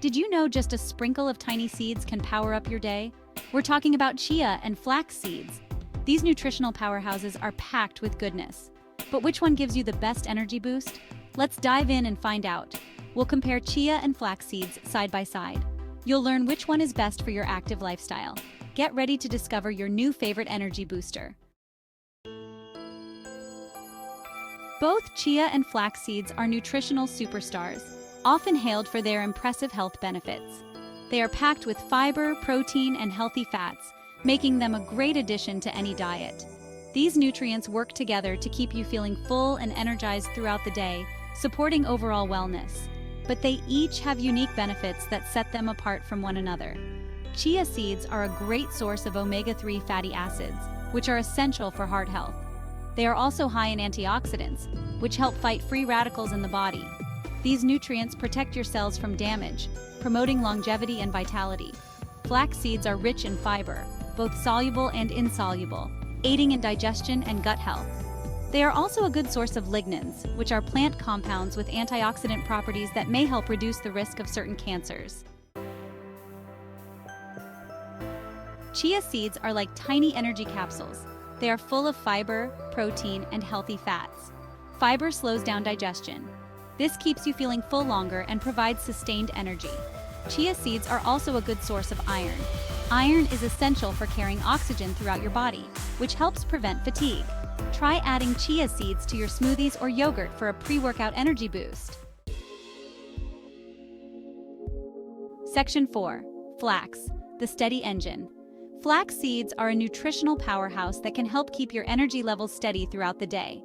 Did you know just a sprinkle of tiny seeds can power up your day? We're talking about chia and flax seeds. These nutritional powerhouses are packed with goodness. But which one gives you the best energy boost? Let's dive in and find out. We'll compare chia and flax seeds side by side. You'll learn which one is best for your active lifestyle. Get ready to discover your new favorite energy booster. Both chia and flax seeds are nutritional superstars, often hailed for their impressive health benefits. They are packed with fiber, protein, and healthy fats, making them a great addition to any diet. These nutrients work together to keep you feeling full and energized throughout the day, supporting overall wellness. But they each have unique benefits that set them apart from one another. Chia seeds are a great source of omega-3 fatty acids, which are essential for heart health. They are also high in antioxidants, which help fight free radicals in the body. These nutrients protect your cells from damage, promoting longevity and vitality. Flax seeds are rich in fiber, both soluble and insoluble, aiding in digestion and gut health. They are also a good source of lignans, which are plant compounds with antioxidant properties that may help reduce the risk of certain cancers. Chia seeds are like tiny energy capsules. They are full of fiber, protein, and healthy fats. Fiber slows down digestion. This keeps you feeling full longer and provides sustained energy. Chia seeds are also a good source of iron. Iron is essential for carrying oxygen throughout your body, which helps prevent fatigue. Try adding chia seeds to your smoothies or yogurt for a pre-workout energy boost. Section 4. Flax, the steady engine. Flax seeds are a nutritional powerhouse that can help keep your energy levels steady throughout the day.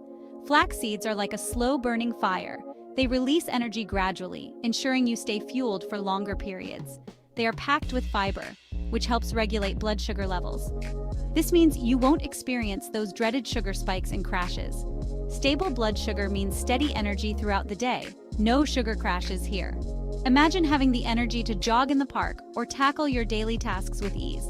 Flax seeds are like a slow-burning fire. They release energy gradually, ensuring you stay fueled for longer periods. They are packed with fiber, which helps regulate blood sugar levels. This means you won't experience those dreaded sugar spikes and crashes. Stable blood sugar means steady energy throughout the day. No sugar crashes here. Imagine having the energy to jog in the park or tackle your daily tasks with ease.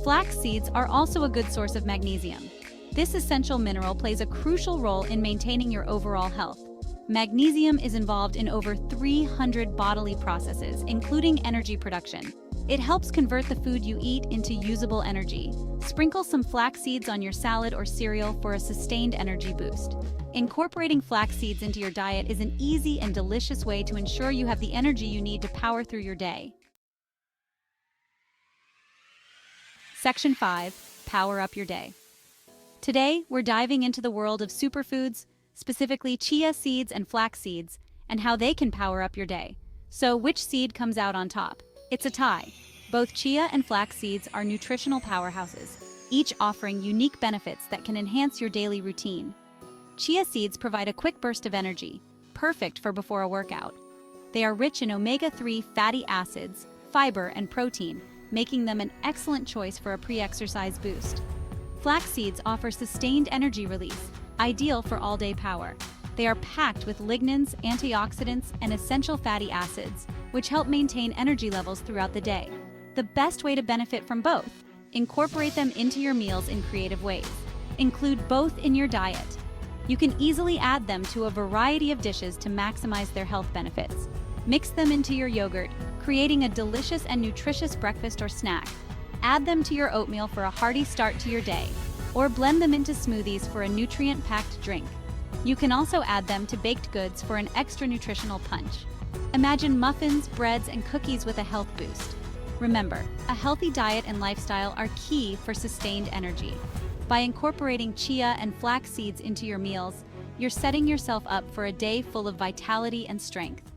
Flax seeds are also a good source of magnesium. This essential mineral plays a crucial role in maintaining your overall health. Magnesium is involved in over 300 bodily processes, including energy production. It helps convert the food you eat into usable energy. Sprinkle some flax seeds on your salad or cereal for a sustained energy boost. Incorporating flax seeds into your diet is an easy and delicious way to ensure you have the energy you need to power through your day. Section 5. Power up your day. Today, we're diving into the world of superfoods, specifically chia seeds and flax seeds, and how they can power up your day. So, which seed comes out on top? It's a tie. Both chia and flax seeds are nutritional powerhouses, each offering unique benefits that can enhance your daily routine. Chia seeds provide a quick burst of energy, perfect for before a workout. They are rich in omega-3 fatty acids, fiber, and protein, making them an excellent choice for a pre-exercise boost. Flax seeds offer sustained energy release, ideal for all-day power. They are packed with lignans, antioxidants, and essential fatty acids, which help maintain energy levels throughout the day. The best way to benefit from both: incorporate them into your meals in creative ways. Include both in your diet. You can easily add them to a variety of dishes to maximize their health benefits. Mix them into your yogurt, creating a delicious and nutritious breakfast or snack. Add them to your oatmeal for a hearty start to your day, or blend them into smoothies for a nutrient-packed drink. You can also add them to baked goods for an extra nutritional punch. Imagine muffins, breads, and cookies with a health boost. Remember, a healthy diet and lifestyle are key for sustained energy. By incorporating chia and flax seeds into your meals, you're setting yourself up for a day full of vitality and strength.